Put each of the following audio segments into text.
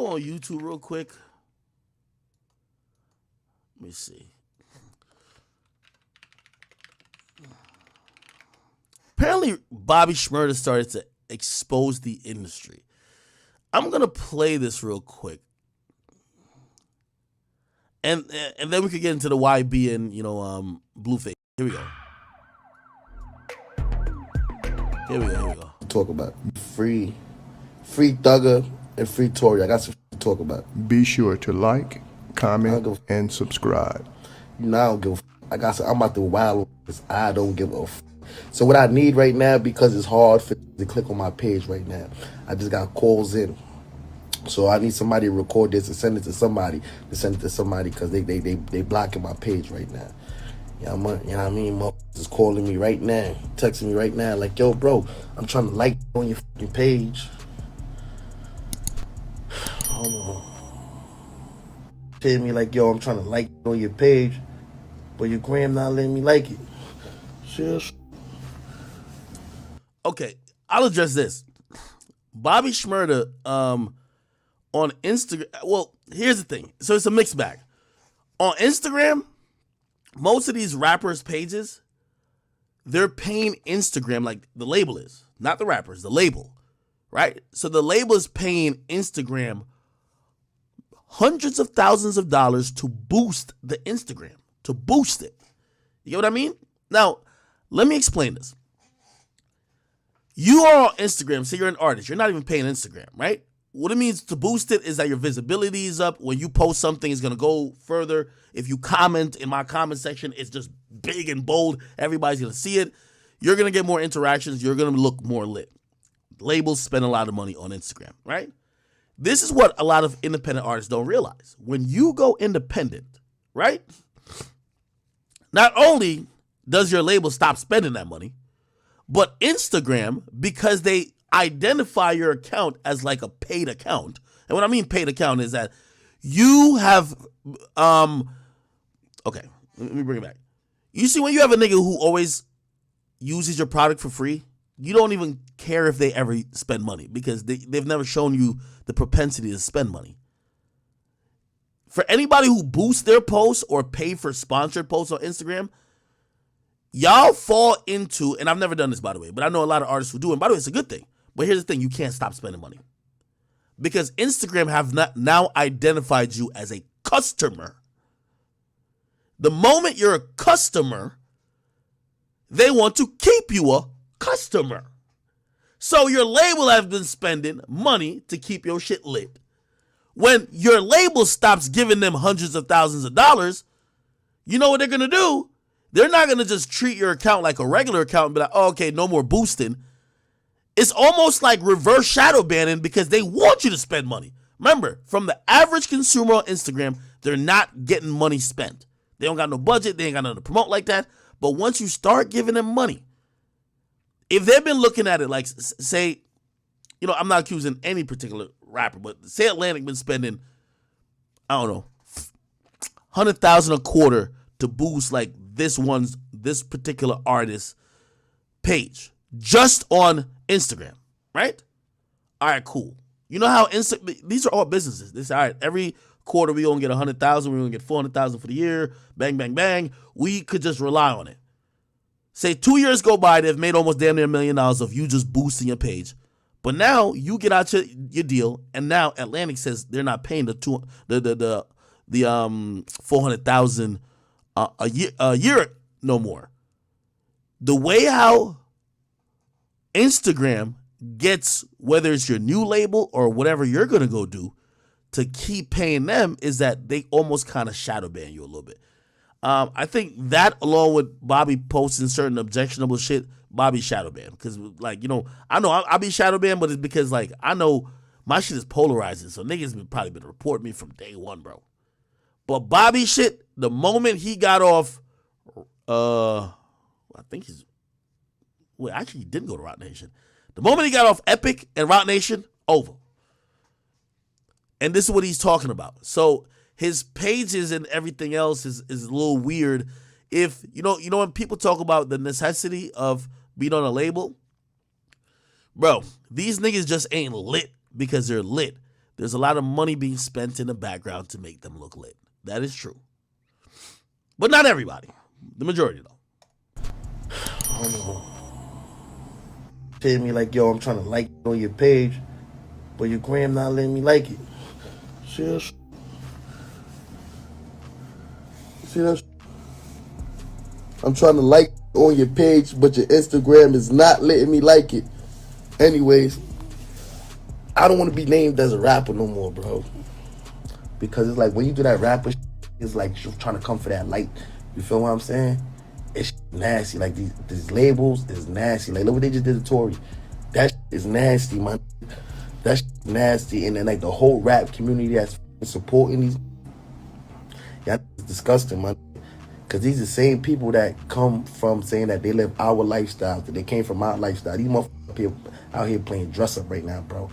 go on YouTube real quick. Let me see. Apparently, Bobby Shmurda started to expose the industry. I'm gonna play this real quick, and then we could get into the YB and Blueface. Here we go. Here we go. Talk about free Thugger and free Tory. I got some to talk about. Be sure to like, comment, and subscribe. I don't give a I'm about to wild because I don't give a So what I need right now, because it's hard for to click on my page right now, I just got calls in. So I need somebody to record this and send it to somebody because they blocking my page right now. You know what I mean? Is calling me right now, texting me right now, like, yo, bro, I'm trying to like on your fucking page. Hold on. Tell me like, yo, I'm trying to like on your page, but your gram not letting me like it. Shush. Okay, I'll address this. Bobby Shmurda, on Instagram. Well, here's the thing. So it's a mixed bag. On Instagram, most of these rappers' pages, they're paying Instagram, like the label is, not the rappers, the label, right? So the label is paying Instagram hundreds of thousands of dollars to boost the Instagram, to boost it. You get what I mean? Now, let me explain this. You are on Instagram, say you're an artist, you're not even paying Instagram, right? What it means to boost it is that your visibility is up. When you post something, it's going to go further. If you comment in my comment section, it's just big and bold. Everybody's going to see it. You're going to get more interactions. You're going to look more lit. Labels spend a lot of money on Instagram, right? This is what a lot of independent artists don't realize. When you go independent, right? Not only does your label stop spending that money, but Instagram, because they identify your account as like a paid account. And what I mean paid account is that you have, okay, let me bring it back. You see, when you have a nigga who always uses your product for free, you don't even care if they ever spend money because they've never shown you the propensity to spend money. For anybody who boosts their posts or pay for sponsored posts on Instagram, y'all fall into, and I've never done this, by the way, but I know a lot of artists who do, and by the way, it's a good thing. But here's the thing, you can't stop spending money. Because Instagram have not now identified you as a customer. The moment you're a customer, they want to keep you a customer. So your label has been spending money to keep your shit lit. When your label stops giving them hundreds of thousands of dollars, you know what they're going to do? They're not going to just treat your account like a regular account and be like, oh, okay, no more boosting. It's almost like reverse shadow banning because they want you to spend money. Remember, from the average consumer on Instagram, they're not getting money spent. They don't got no budget. They ain't got nothing to promote like that. But once you start giving them money, if they've been looking at it like, say, I'm not accusing any particular rapper, but say Atlantic been spending, I don't know, $100,000 a quarter to boost like this particular artist's page just on Instagram, right? All right, cool. You know how these are all businesses. This all right. Every quarter we gonna get 100,000. We gonna get 400,000 for the year. Bang, bang, bang. We could just rely on it. Say 2 years go by, they've made almost damn near $1 million of you just boosting your page. But now you get out your deal, and now Atlantic says they're not paying the 400,000 a year no more. The way how Instagram gets, whether it's your new label or whatever you're going to go do to keep paying them, is that they almost kind of shadow ban you a little bit. I think that, along with Bobby posting certain objectionable shit, Bobby shadow banned. Because, I know I'll be shadow banned, but it's because, I know my shit is polarizing. So niggas probably been reporting me from day one, bro. But Bobby shit, the moment he got off, I think actually he didn't go to Roc Nation. The moment he got off Epic and Roc Nation, over. And this is what he's talking about. So his pages and everything else is a little weird. If when people talk about the necessity of being on a label, bro, these niggas just ain't lit because they're lit. There's a lot of money being spent in the background to make them look lit. That is true. But not everybody. The majority, though. I don't know. Tell me like, yo, I'm trying to like on your page, but your gram not letting me like it. See that? See that? I'm trying to like on your page, but your Instagram is not letting me like it. Anyways, I don't want to be named as a rapper no more, bro. Because it's like when you do that rapper shit, it's like you're trying to come for that light. You feel what I'm saying? It's nasty. Like these labels is nasty. Like look what they just did to Tory. That shit is nasty, man. That shit is nasty. And then like the whole rap community that's supporting these, yeah, it's disgusting, man. Because these are the same people that come from saying that they live our lifestyle, that they came from our lifestyle. These motherfuckers out here playing dress up right now, bro.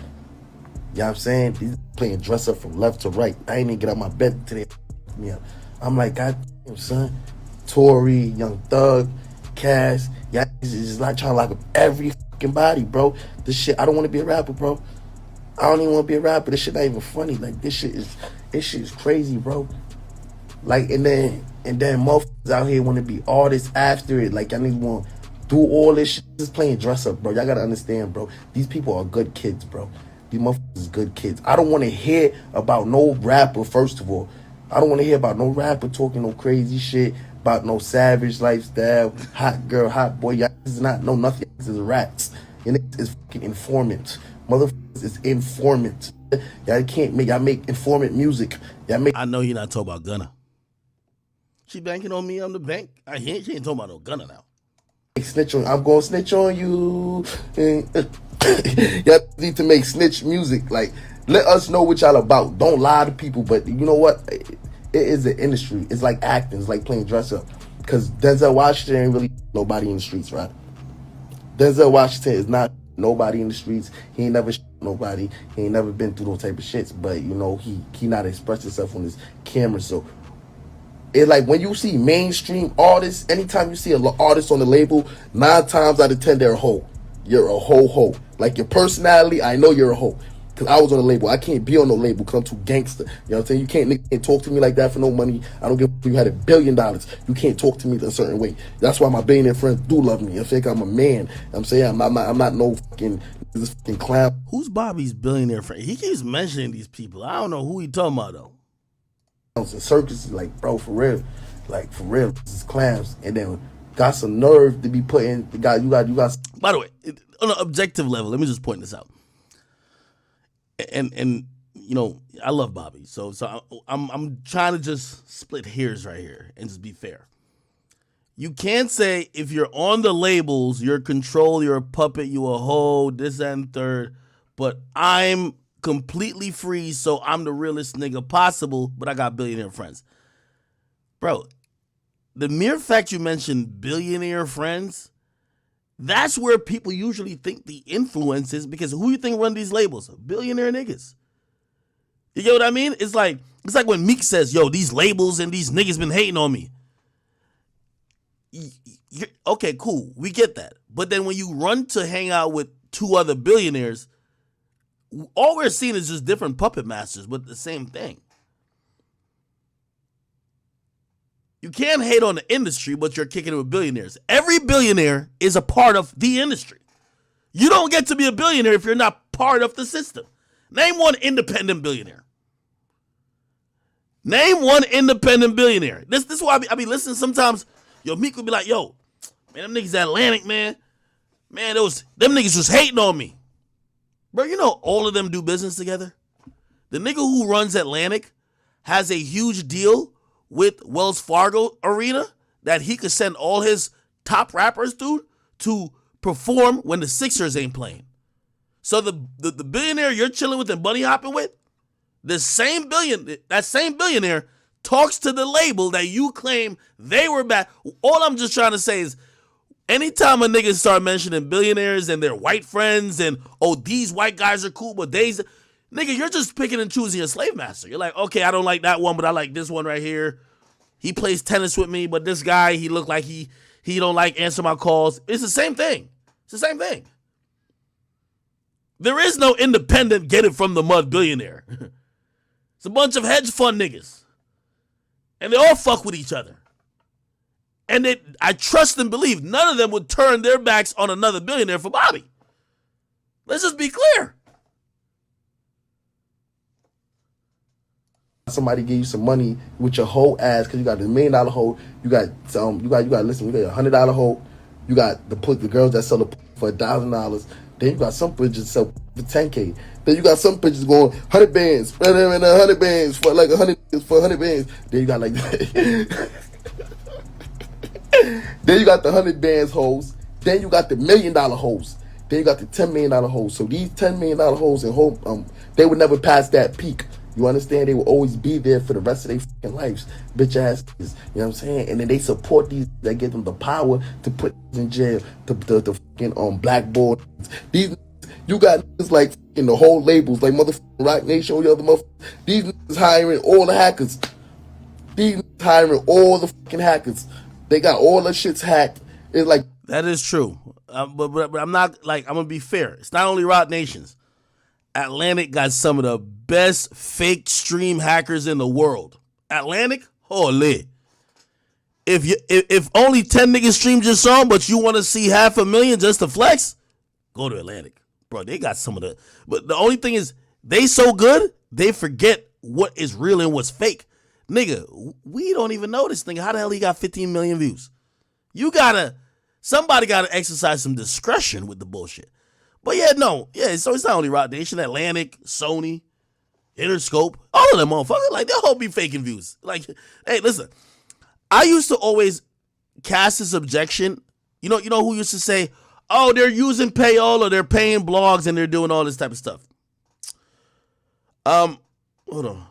You know what I'm saying? These playing dress up from left to right. I ain't even get out my bed today. Yeah. I'm like, God damn, son. Tory, Young Thug, Cass. Yeah, it's just like trying to lock up every fucking body, bro. This shit, I don't want to be a rapper, bro. I don't even want to be a rapper. This shit not even funny. Like, this shit is crazy, bro. Like, and then motherfuckers out here want to be artists after it. Like, y'all niggas want to do all this shit. Just playing dress up, bro. Y'all got to understand, bro. These people are good kids, bro. These motherfuckers is good kids. I don't want to hear about no rapper, first of all. I don't want to hear about no rapper talking no crazy shit about no savage lifestyle, hot girl, hot boy. Y'all is not know nothing. This is rats. Y'all is fucking informant. Motherfuckers is informant. Y'all make informant music. I know you're not talking about Gunna. She banking on me on the bank. She ain't talking about no Gunna now. Snitch on. I'm gonna snitch on you. Y'all need to make snitch music. Like, let us know what y'all about. Don't lie to people. But you know what? It is an industry. It's like acting. It's like playing dress up. Because Denzel Washington ain't really nobody in the streets, right? Denzel Washington is not nobody in the streets. He ain't never nobody. He ain't never been through those type of shits. But you know, he not expressed himself on his camera. So it's like when you see mainstream artists, anytime you see an artist on the label, 9 times out of 10 they're a hoe. You're a hoe. Like your personality, I know you're a hoe. Cause I was on the label. I can't be on no label because I'm too gangster. You know what I'm saying? You can't talk to me like that for no money. I don't give a you had $1 billion. You can't talk to me a certain way. That's why my billionaire friends do love me. I think I'm a man. I'm saying I'm not no fucking this fucking clown. Who's Bobby's billionaire friend? He keeps mentioning these people. I don't know who he talking about though. And circuses, like, bro, for real. Like, for real, this is clowns. And then got some nerve to be putting you got. By the way, on an objective level, let me just point this out. And you know, I love Bobby, so I'm trying to just split hairs right here and just be fair. You can't say if you're on the labels, you're control, you're a puppet, you a hoe, this and third, but I'm completely free, so I'm the realest nigga possible, but I got billionaire friends. Bro, the mere fact you mentioned billionaire friends, that's where people usually think the influence is, because who you think run these labels? Billionaire niggas. You get what I mean? It's like when Meek says, yo, these labels and these niggas been hating on me. Okay, cool. We get that. But then when you run to hang out with 2 other billionaires, all we're seeing is just different puppet masters, but the same thing. You can't hate on the industry, but you're kicking it with billionaires. Every billionaire is a part of the industry. You don't get to be a billionaire if you're not part of the system. Name one independent billionaire. Name one independent billionaire. This is why I be listening sometimes. Yo, Meek will be like, yo, man, them niggas at Atlantic, man. Man, them niggas was hating on me. Bro, you know all of them do business together? The nigga who runs Atlantic has a huge deal with Wells Fargo Arena that he could send all his top rappers to perform when the Sixers ain't playing. So the billionaire you're chilling with and bunny hopping with, that same billionaire talks to the label that you claim they were bad. All I'm just trying to say is, anytime a nigga start mentioning billionaires and their white friends and, oh, these white guys are cool, but nigga, you're just picking and choosing your slave master. You're like, okay, I don't like that one, but I like this one right here. He plays tennis with me, but this guy, he look like he don't like answer my calls. It's the same thing. It's the same thing. There is no independent get it from the mud billionaire. It's a bunch of hedge fund niggas. And they all fuck with each other. And I trust and believe none of them would turn their backs on another billionaire for Bobby. Let's just be clear. Somebody give you some money with your whole ass because you got the $1 million hoe. You got listen. You got $100 hoe. You got the girls that sell the for $1,000. Then you got some bitches sell for $10K. Then you got some bitches going 100 bands, 100 bands for like 100 bands. Then you got like then you got the 100 bands hoes. Then you got the $1 million hoes. Then you got the $10 million hoes. So these $10 million hoes and they would never pass that peak. You understand? They will always be there for the rest of their fucking lives. Bitch ass niggas. You know what I'm saying? And then they support these that give them the power to put in jail, to fucking blackboard. These you got niggas like in the whole labels, like motherfucking Rock Nation, all the other motherfuckers. These niggas hiring all the hackers. These niggas hiring all the fucking hackers. They got all the shits hacked. It's like that is true. But I'm not like I'm gonna be fair. It's not only Rock Nations. Atlantic got some of the best fake stream hackers in the world. Atlantic, holy. If only 10 niggas streamed your song, but you want to see 500,000 just to flex, go to Atlantic. Bro, they got some of the... But the only thing is, they so good, they forget what is real and what's fake. Nigga, we don't even know this nigga. How the hell he got 15 million views? Somebody gotta exercise some discretion with the bullshit. But so it's not only Rock Nation, Atlantic, Sony, Interscope, all of them motherfuckers, like, they'll all be faking views. Like, hey, listen, I used to always cast this objection. You know who used to say, oh, they're using payola, they're paying blogs, and they're doing all this type of stuff. Hold on.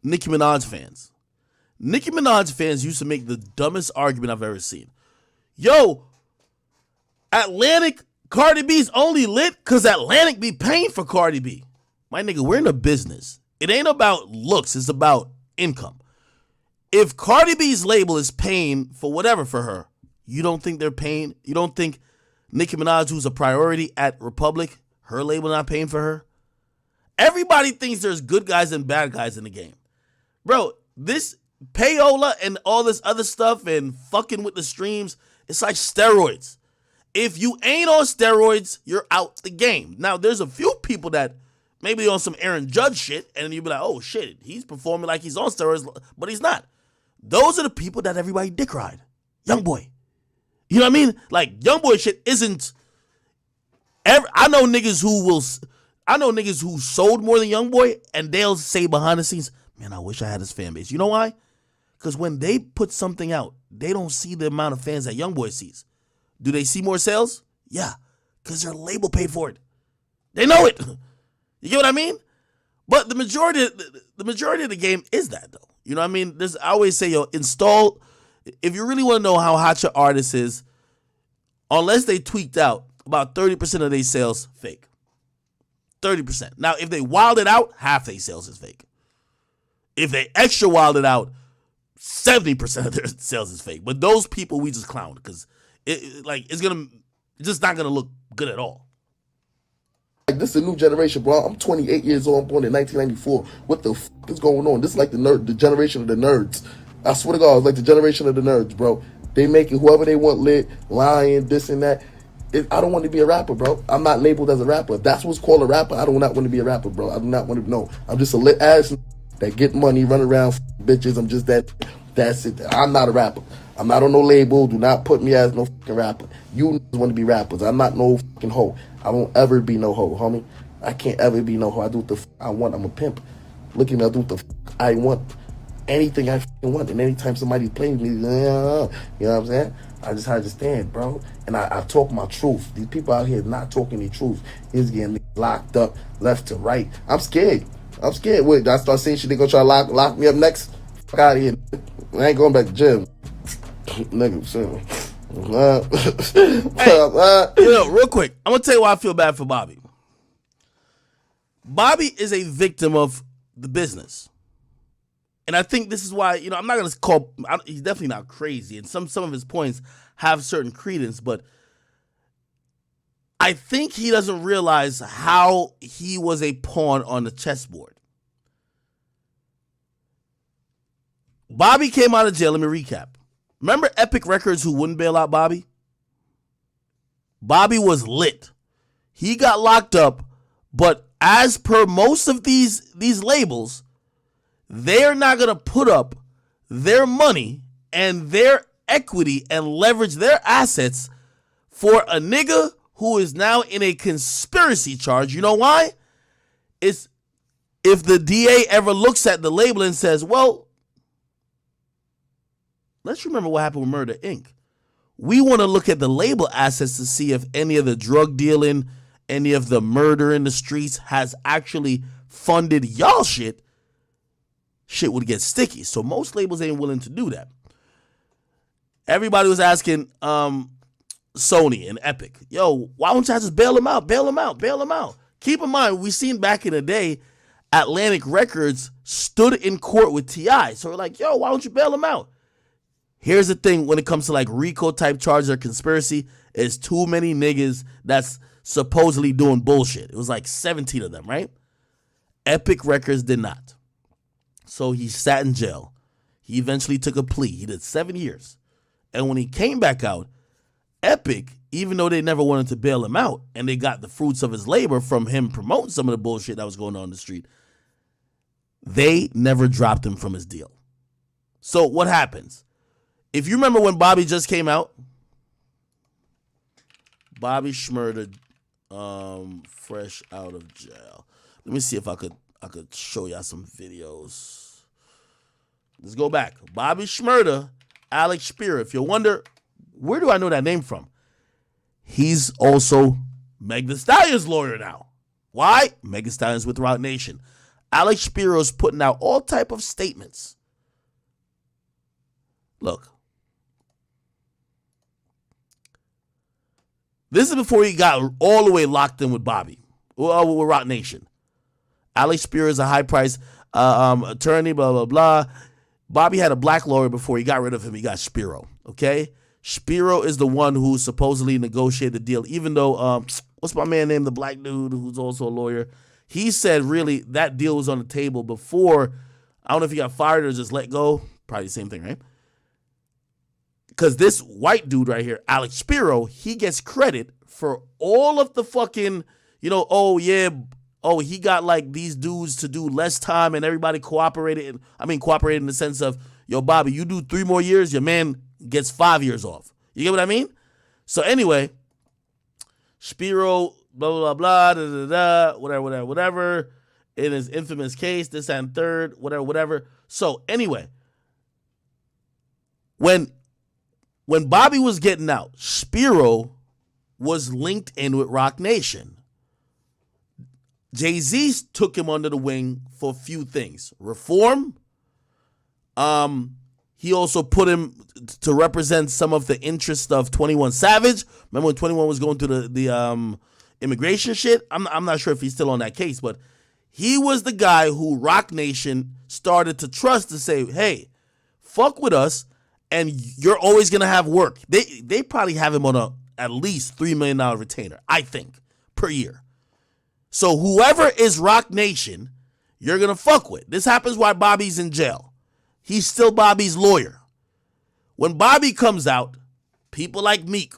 Nicki Minaj fans. Nicki Minaj fans used to make the dumbest argument I've ever seen. Yo, Atlantic, Cardi B's only lit because Atlantic be paying for Cardi B. My nigga, we're in a business. It ain't about looks, it's about income. If Cardi B's label is paying for whatever for her, you don't think they're paying? You don't think Nicki Minaj, who's a priority at Republic, her label not paying for her? Everybody thinks there's good guys and bad guys in the game. Bro, this payola and all this other stuff and fucking with the streams, it's like steroids. If you ain't on steroids, you're out the game. Now, there's a few people that maybe on some Aaron Judge shit, and you be like, oh shit, he's performing like he's on steroids, but he's not. Those are the people that everybody dick ride. Young boy. You know what I mean? Like, young boy shit isn't... I know niggas who sold more than young boy, and they'll say behind the scenes, man, I wish I had his fan base. You know why? Because when they put something out, they don't see the amount of fans that young boy sees. Do they see more sales? Yeah, because their label paid for it. They know it. You get what I mean? But the majority of the game is that, though. You know what I mean? I always say, install. If you really want to know how hot your artist is, unless they tweaked out, about 30% of their sales fake. 30%. Now, if they wild it out, half their sales is fake. If they extra wild it out, 70% of their sales is fake. But those people we just clown because it's just not gonna look good at all. Like, this is a new generation, bro. I'm 28 years old. I'm born in 1994. What the f is going on? This is like the generation of the nerds. I swear to God, it's like the generation of the nerds, bro. They making whoever they want lit, lying, this and that. I don't want to be a rapper, bro. I'm not labeled as a rapper. If that's what's called a rapper, I do not want to be a rapper, bro. I do not want to know. I'm just a lit ass that get money, run around, bitches. I'm just that. That's it. I'm not a rapper. I'm not on no label. Do not put me as no fucking rapper. You want to be rappers. I'm not no fucking hoe. I won't ever be no hoe, homie. I can't ever be no hoe. I do what the fuck I want. I'm a pimp. Look at me. I do what the fuck I want. Anything I fucking want. And anytime somebody's playing me, you know what I'm saying? I just understand, bro. And I talk my truth. These people out here not talking the truth. He's getting locked up left to right. I'm scared. Wait, I start saying shit, they gonna try to lock me up next? Fuck out of here. I ain't going back to gym. Nigga, real quick, I'm gonna tell you why I feel bad for Bobby. Bobby is a victim of the business. And I think this is why, I'm not going to he's definitely not crazy. And some of his points have certain credence, but I think he doesn't realize how he was a pawn on the chessboard. Bobby came out of jail. Let me recap. Remember Epic Records who wouldn't bail out Bobby? Bobby was lit. He got locked up, but as per most of these labels, they're not going to put up their money and their equity and leverage their assets for a nigga who is now in a conspiracy charge. You know why? It's if the DA ever looks at the label and says, well, let's remember what happened with Murder, Inc. We want to look at the label assets to see if any of the drug dealing, any of the murder in the streets has actually funded y'all shit. Shit would get sticky. So most labels ain't willing to do that. Everybody was asking Sony and Epic, yo, why don't y'all just bail him out? Bail him out. Bail him out. Keep in mind, we seen back in the day, Atlantic Records stood in court with T.I. So we're like, yo, why don't you bail him out? Here's the thing when it comes to like RICO type charges or conspiracy, is too many niggas that's supposedly doing bullshit. It was like 17 of them, right? Epic Records did not. So he sat in jail. He eventually took a plea. He did 7 years. And when he came back out, Epic, even though they never wanted to bail him out and they got the fruits of his labor from him promoting some of the bullshit that was going on in the street, they never dropped him from his deal. So what happens? If you remember when Bobby just came out, Bobby Shmurda, fresh out of jail. Let me see if I could show y'all some videos. Let's go back. Bobby Shmurda, Alex Spira. If you wonder, where do I know that name from? He's also Meg Thee Stallion's lawyer now. Why? Meg Thee Stallion's with Roc Nation. Alex Spiro's putting out all type of statements. Look. This is before he got all the way locked in with Bobby, with Roc Nation. Alex Spira is a high-priced attorney, blah, blah, blah. Bobby had a black lawyer before he got rid of him. He got Spiro, okay? Spiro is the one who supposedly negotiated the deal, even though, what's my man named, the black dude who's also a lawyer? He said, really, that deal was on the table before. I don't know if he got fired or just let go. Probably the same thing, right? Because this white dude right here, Alex Spiro, he gets credit for all of the fucking, you know, oh, yeah, oh, he got like these dudes to do less time and everybody cooperated. Cooperated in the sense of, yo, Bobby, you do 3 more years, your man gets 5 years off. You get what I mean? So anyway, Spiro, blah, blah, blah, da, da, da, whatever. In his infamous case, this and third, whatever. So anyway, when Bobby was getting out, Spiro was linked in with Roc Nation. Jay-Z took him under the wing for a few things. Reform. He also put him to represent some of the interests of 21 Savage. Remember when 21 was going through the immigration shit? I'm not sure if he's still on that case, but he was the guy who Roc Nation started to trust to say, hey, fuck with us, and you're always going to have work. They probably have him on at least $3 million retainer, I think, per year. So whoever is Roc Nation, you're going to fuck with. This happens while Bobby's in jail. He's still Bobby's lawyer. When Bobby comes out, people like Meek,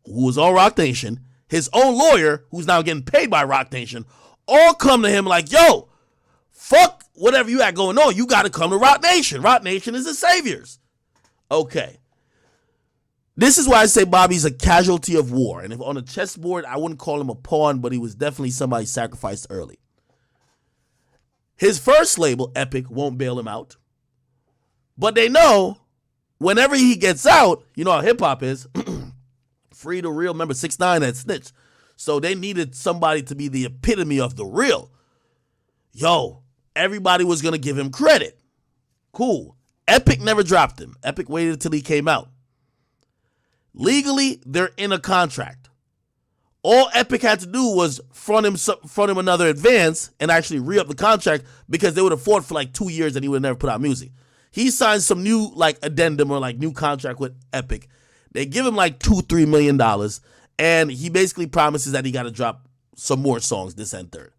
who was on Roc Nation, his own lawyer, who's now getting paid by Roc Nation, all come to him like, yo, fuck whatever you got going on. You got to come to Roc Nation. Roc Nation is the saviors. Okay. This is why I say Bobby's a casualty of war. And if on a chessboard, I wouldn't call him a pawn, but he was definitely somebody sacrificed early. His first label, Epic, won't bail him out. But they know whenever he gets out, you know how hip-hop is, free to real. Remember, 6ix9ine had snitched. So they needed somebody to be the epitome of the real. Yo, everybody was going to give him credit. Cool. Epic never dropped him. Epic waited until he came out. Legally, they're in a contract. All Epic had to do was front him another advance and actually re-up the contract because they would have fought for like 2 years and he would have never put out music. He signed some new like addendum or like new contract with Epic. They give him like $2-3 million And he basically promises that he got to drop some more songs this and third.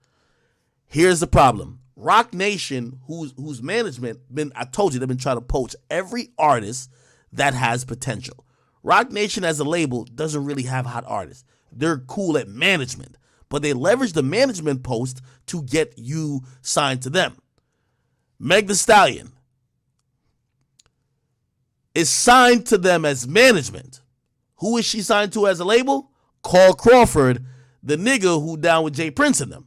Here's the problem. Rock Nation, whose management I told you, they've been trying to poach every artist that has potential. Rock Nation as a label doesn't really have hot artists. They're cool at management, but they leverage the management post to get you signed to them. Meg Thee Stallion is signed to them as management. Who is she signed to as a label? Carl Crawford, the nigga who down with Jay Prince and them.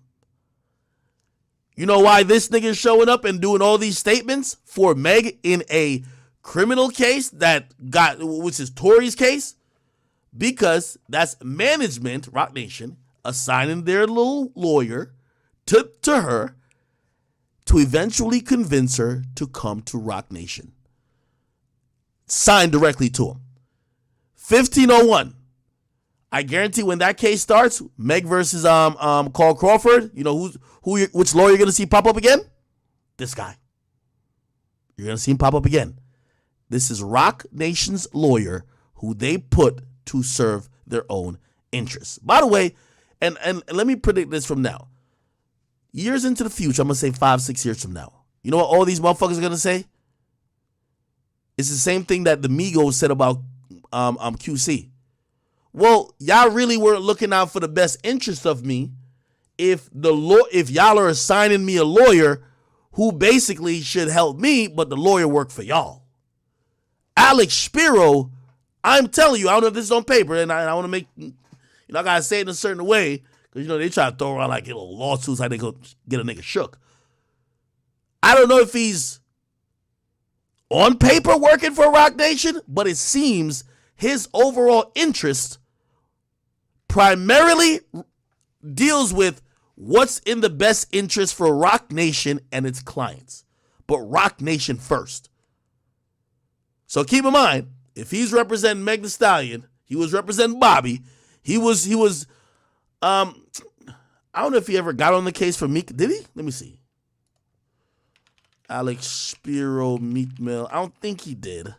You know why this nigga is showing up and doing all these statements for Meg in a criminal case which is Tory's case? Because that's management, Rock Nation, assigning their little lawyer to her to eventually convince her to come to Rock Nation. Signed directly to him. 1501. I guarantee when that case starts, Meg versus Carl Crawford, you know which lawyer you're gonna see pop up again? This guy. You're gonna see him pop up again. This is Rock Nation's lawyer who they put to serve their own interests. By the way, and let me predict this from now. Years into the future, I'm gonna say 5-6 years from now. You know what all these motherfuckers are gonna say? It's the same thing that the Migos said about QC. Well, y'all really weren't looking out for the best interest of me if y'all are assigning me a lawyer who basically should help me, but the lawyer worked for y'all. Alex Spiro, I'm telling you, I don't know if this is on paper, and I want to make, I gotta say it in a certain way, because, they try to throw around like little lawsuits like they go get a nigga shook. I don't know if he's on paper working for Rock Nation, but it seems his overall interest primarily deals with what's in the best interest for Rock Nation and its clients. But Rock Nation first. So keep in mind, if he's representing Meg Thee Stallion, he was representing Bobby. He was I don't know if he ever got on the case for Meek. Did he? Let me see. Alex Spiro, Meek Mill. I don't think he did.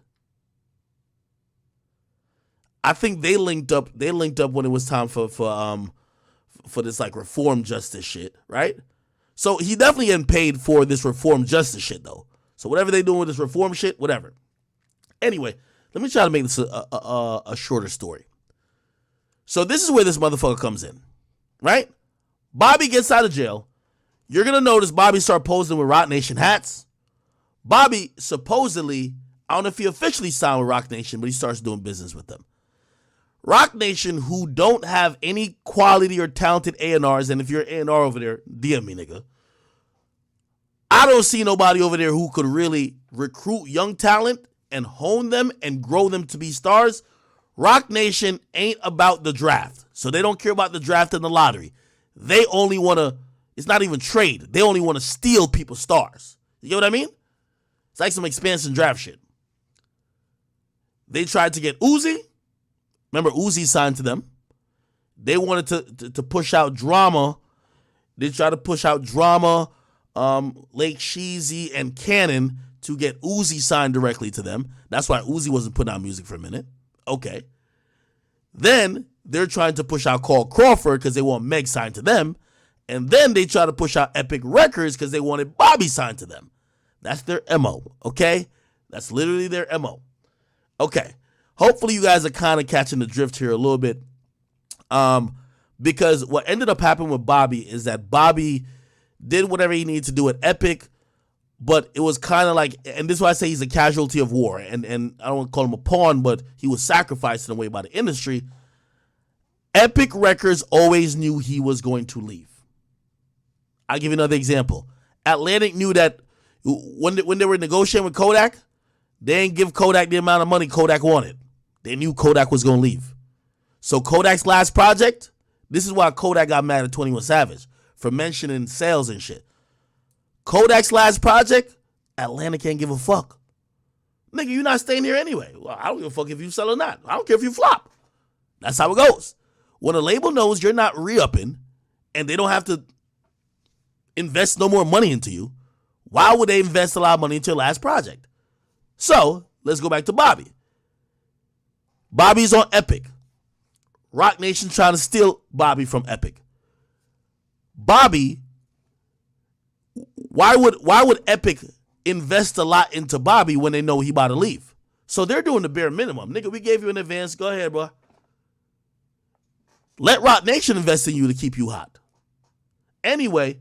I think they linked up when it was time for this like reform justice shit, right? So he definitely getting paid for this reform justice shit though. So whatever they doing with this reform shit, whatever. Anyway, let me try to make this a shorter story. So this is where this motherfucker comes in, right? Bobby gets out of jail. You're gonna notice Bobby start posing with Rock Nation hats. Bobby supposedly, I don't know if he officially signed with Rock Nation, but he starts doing business with them. Rock Nation, who don't have any quality or talented A&Rs, and if you're an A&R over there, DM me, nigga. I don't see nobody over there who could really recruit young talent and hone them and grow them to be stars. Rock Nation ain't about the draft, so they don't care about the draft and the lottery. They only want to, it's not even trade. They only want to steal people's stars. You get what I mean? It's like some expansion draft shit. They tried to get Uzi. Remember, Uzi signed to them. They wanted to push out Drama. They tried to push out Drama, Lake Sheezy, and Cannon to get Uzi signed directly to them. That's why Uzi wasn't putting out music for a minute. Okay. Then they're trying to push out Carl Crawford because they want Meg signed to them. And then they try to push out Epic Records because they wanted Bobby signed to them. That's their MO, okay? That's literally their MO. Okay. Hopefully you guys are kind of catching the drift here a little bit. Because what ended up happening with Bobby is that Bobby did whatever he needed to do at Epic, but it was kind of like, and this is why I say he's a casualty of war, and I don't want to call him a pawn, but he was sacrificed in a way by the industry. Epic Records always knew he was going to leave. I'll give you another example. Atlantic knew that when they were negotiating with Kodak, they didn't give Kodak the amount of money Kodak wanted. They knew Kodak was going to leave. So Kodak's last project, this is why Kodak got mad at 21 Savage for mentioning sales and shit. Kodak's last project, Atlanta can't give a fuck. Nigga, you're not staying here anyway. Well, I don't give a fuck if you sell or not. I don't care if you flop. That's how it goes. When a label knows you're not re-upping and they don't have to invest no more money into you, why would they invest a lot of money into your last project? So, let's go back to Bobby. Bobby's on Epic. Rock Nation trying to steal Bobby from Epic. Bobby, why would Epic invest a lot into Bobby when they know he about to leave? So they're doing the bare minimum. Nigga, we gave you an advance. Go ahead, bro. Let Rock Nation invest in you to keep you hot. Anyway,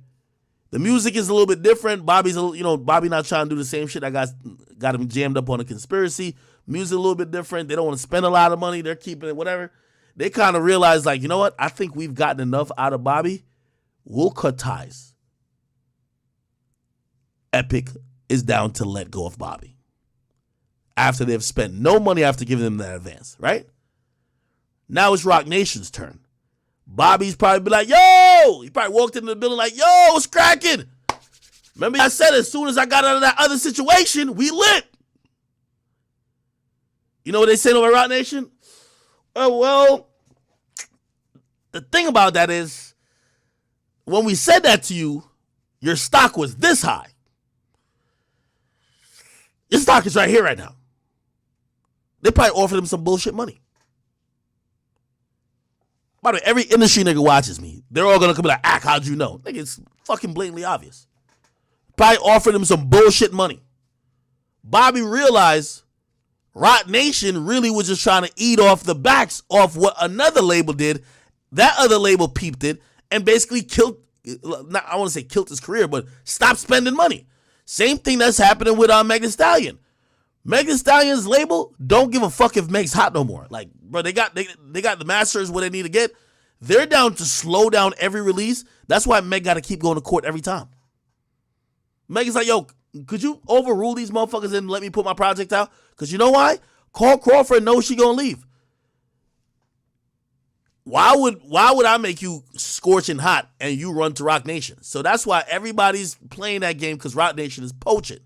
the music is a little bit different. Bobby not trying to do the same shit. I got him jammed up on a conspiracy. Music a little bit different. They don't want to spend a lot of money. They're keeping it, whatever. They kind of realize, like, you know what? I think we've gotten enough out of Bobby. We'll cut ties. Epic is down to let go of Bobby after they've spent no money after giving them that advance, right? Now it's Rock Nation's turn. Bobby's probably be like, yo! He probably walked into the building like, yo, what's cracking? Remember I said as soon as I got out of that other situation, we lit. You know what they say over Rock Nation? Oh, well, the thing about that is, when we said that to you, your stock was this high. Your stock is right here right now. They probably offered him some bullshit money. By the way, every industry nigga watches me. They're all gonna come be like, how'd you know? Nigga, it's fucking blatantly obvious. Probably offered him some bullshit money. Bobby realized Rock Nation really was just trying to eat off the backs of what another label did. That other label peeped it and basically killed, I want to say killed his career, but stopped spending money. Same thing that's happening with Meg Thee Stallion. Meg Thee Stallion's label don't give a fuck if Meg's hot no more. Like, bro, they got the masters where they need to get. They're down to slow down every release. That's why Meg got to keep going to court every time. Meg is like, yo, could you overrule these motherfuckers and let me put my project out? Because you know why? Carl Crawford knows she gonna leave. Why would I make you scorching hot and you run to Rock Nation? So that's why everybody's playing that game, because Rock Nation is poaching.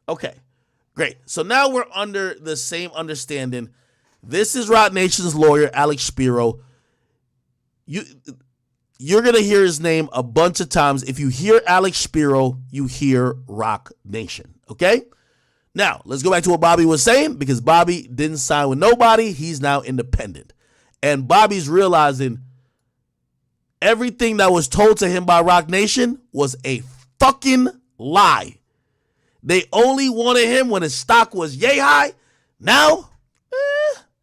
Okay, great. So now we're under the same understanding. This is Rock Nation's lawyer, Alex Spiro. You're going to hear his name a bunch of times. If you hear Alex Spiro, you hear Rock Nation, okay? Now, let's go back to what Bobby was saying, because Bobby didn't sign with nobody. He's now independent. And Bobby's realizing everything that was told to him by Rock Nation was a fucking lie. They only wanted him when his stock was yay high. Now,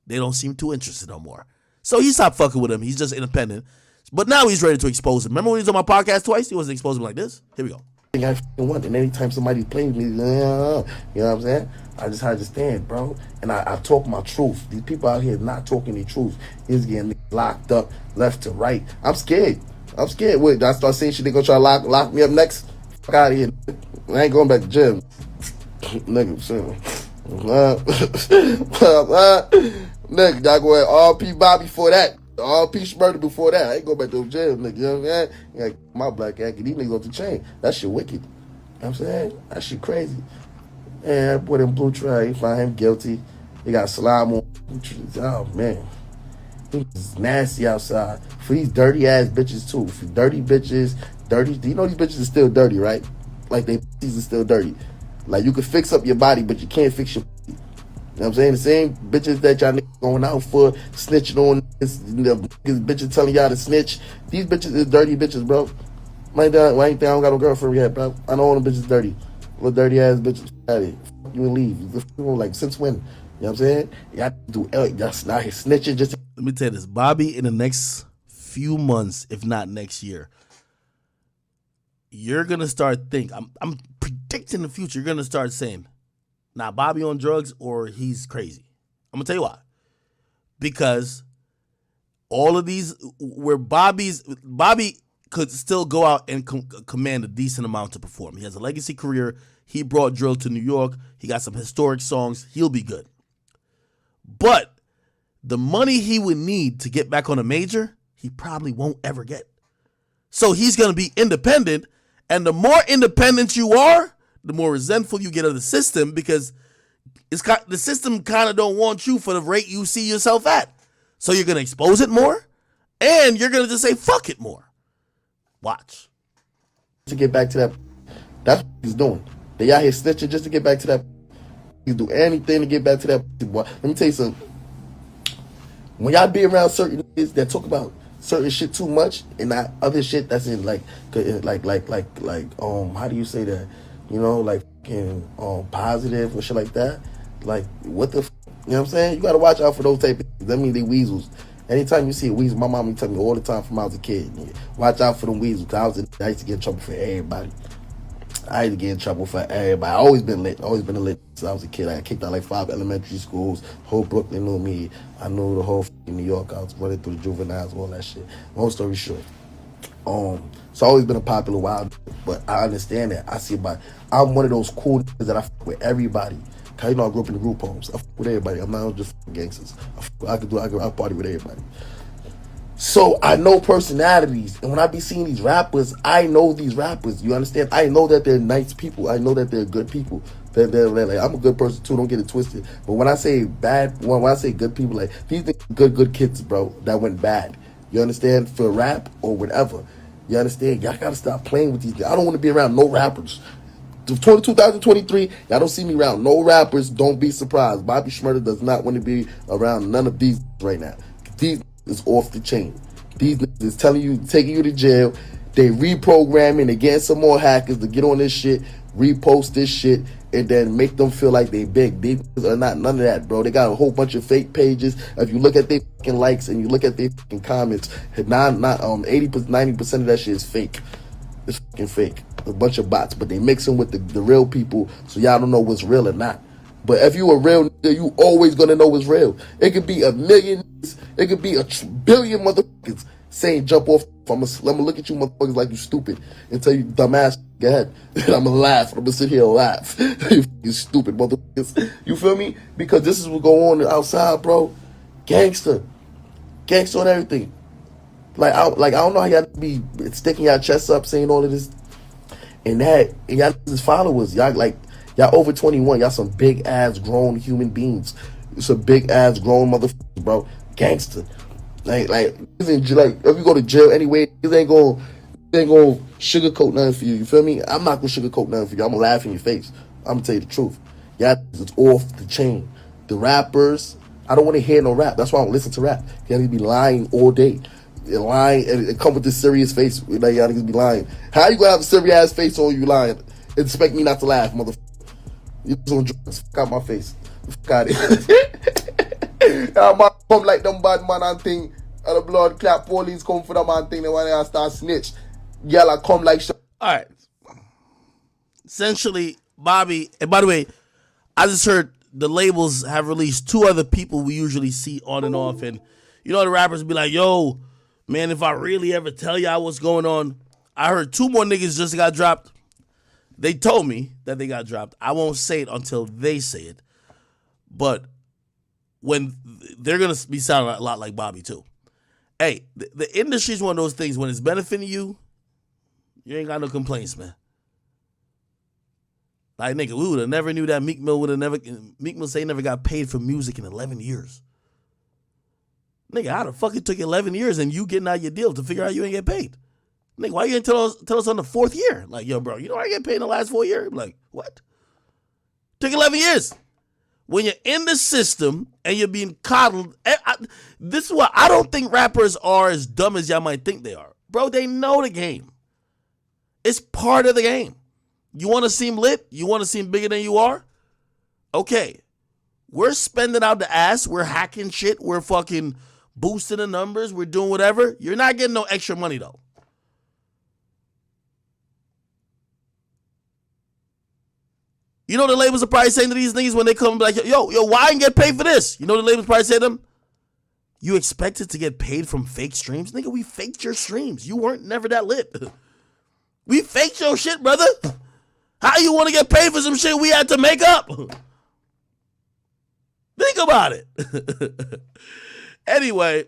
they don't seem too interested no more. So he stopped fucking with him. He's just independent. But now he's ready to expose him. Remember when he was on my podcast twice? He wasn't exposing him like this. Here we go. I want, and anytime somebody's playing me, you know what I'm saying? I just understand, bro. And I talk my truth. These people out here not talking the truth. He's getting locked up left to right. I'm scared. Wait, I start saying shit, they gonna try to lock me up next? Fuck out of here. I ain't going back to gym. Nigga, nigga, y'all go ahead. RP Bobby for that. RP Shmurda before that. I ain't go back to the jail, nigga. You know what I'm saying? Like, my black ass, these niggas off the chain. That shit wicked. You know what I'm saying? That shit crazy. And I put in blue tray. He find him guilty. He got slime on. Oh, man. He's nasty outside. For these dirty ass bitches, too. For dirty bitches, you know these bitches are still dirty, right? Like, they pussies are still dirty. Like, you can fix up your body, but you can't fix your pussy. You know what I'm saying? The same bitches that y'all niggas going out for, snitching on bitches telling y'all to snitch. These bitches is dirty bitches, bro. Why ain't I don't got no girlfriend yet, bro? I know all them bitches dirty. Little dirty ass bitches. Out here. Fuck you and leave. Like, since when? You know what I'm saying? Y'all do y'all not here snitching just. Let me tell you this. Bobby, in the next few months, if not next year, you're going to start thinking, I'm predicting the future, you're going to start saying, nah, Bobby on drugs or he's crazy. I'm going to tell you why. Because all of these, where Bobby could still go out and command a decent amount to perform. He has a legacy career. He brought drill to New York. He got some historic songs. He'll be good. But the money he would need to get back on a major, he probably won't ever get. So he's going to be independent. And the more independent you are, the more resentful you get of the system, because the system kind of don't want you for the rate you see yourself at. So you're going to expose it more, and you're going to just say, fuck it more. Watch. To get back to that, that's what he's doing. They out here snitching just to get back to that. He's do anything to get back to that. Boy, let me tell you something. When y'all be around certain niggas that talk about certain shit too much and not other shit that's in like how do you say that? You know, like positive or shit like that. Like what the you know what I'm saying? You gotta watch out for those type of things. That mean they weasels. Anytime you see a weasel, my mom used to tell me all the time from when I was a kid, watch out for them weasels. Cause I used to get in trouble for everybody. I used to get in trouble for everybody. I always been lit. Always been a lit since I was a kid. I got kicked out like 5 elementary schools. Whole Brooklyn knew me. I knew the whole New York. I was running through the juveniles, all that shit. Long story short. So I always been a popular wild, but I understand that. I see I'm one of those cool niggas that I fuck with everybody. Cause you know I grew up in the group homes. I fuck with everybody. I'm not just gangsters. I party with everybody. So I know personalities, and when I be seeing these rappers, I know these rappers. You understand? I know that they're nice people. I know that they're good people. They're like, I'm a good person too. Don't get it twisted. But when I say bad, when I say good people, like these good kids, bro, that went bad. You understand? For rap or whatever. You understand? Y'all gotta stop playing with these guys. I don't want to be around no rappers. 2023, y'all don't see me around no rappers. Don't be surprised. Bobby Shmurda does not want to be around none of these right now. These is off the chain. These niggas is telling you, taking you to jail. They reprogramming, they getting some more hackers to get on this shit, repost this shit, and then make them feel like they big. They are not none of that, bro. They got a whole bunch of fake pages. If you look at their fucking likes and you look at their fucking comments, 90% of that shit is fake. It's fucking fake. A bunch of bots, but they mixing with the real people, so y'all don't know what's real or not. But if you a real nigga, you always gonna know what's real. It could be a million, it could be a billion motherfuckers saying jump off. I'm gonna look at you motherfuckers like you stupid and tell you dumbass, go ahead. And I'm gonna laugh. I'm gonna sit here and laugh. You stupid motherfuckers. You feel me? Because this is what go on outside, bro. Gangster on everything. Like I don't know how y'all be sticking y'all chests up saying all of this and that, and y'all is followers. Y'all over 21. Y'all some big ass grown human beings. Some big ass grown motherfuckers, bro. Gangster. Like if you go to jail anyway, this ain't gonna sugarcoat nothing for you. You feel me? I'm not gonna sugarcoat nothing for you. I'm gonna laugh in your face. I'm gonna tell you the truth. Y'all is off the chain. The rappers, I don't want to hear no rap. That's why I don't listen to rap. Y'all need to be lying all day. You're lying and come with this serious face. Like y'all niggas be lying. How you gonna have a serious ass face on you lying? And expect me not to laugh, motherfucker? You on drugs? Fuck out my face. Fuck out of here. Y'all come like them bad man and thing. And the blood clap police come for them and thing. Then when they start snitch, y'all come like shit. All right. Essentially, Bobby, and by the way, I just heard the labels have released 2 other people we usually see on and off. And you know the rappers be like, yo, man, if I really ever tell y'all what's going on, I heard 2 more niggas just got dropped. They told me that they got dropped. I won't say it until they say it. But when they're going to be sounding a lot like Bobby too. Hey, the industry is one of those things. When it's benefiting you, you ain't got no complaints, man. Like, nigga, we would have never knew that Meek Mill say he never got paid for music in 11 years. Nigga, how the fuck it took 11 years and you getting out your deal to figure out you ain't get paid? Nigga, why you didn't tell us on the 4th year? Like, yo, bro, you know I get paid in the last 4 years? I'm like, what? Took 11 years. When you're in the system and you're being coddled, this is why I don't think rappers are as dumb as y'all might think they are. Bro, they know the game. It's part of the game. You want to seem lit? You want to seem bigger than you are? Okay. We're spending out the ass. We're hacking shit. We're fucking boosting the numbers. We're doing whatever. You're not getting no extra money, though. You know the labels are probably saying to these niggas when they come like, yo, why I didn't get paid for this? You know the labels probably say to them, you expected to get paid from fake streams? Nigga, we faked your streams. You weren't never that lit. We faked your shit, brother. How you want to get paid for some shit we had to make up? Think about it. Anyway,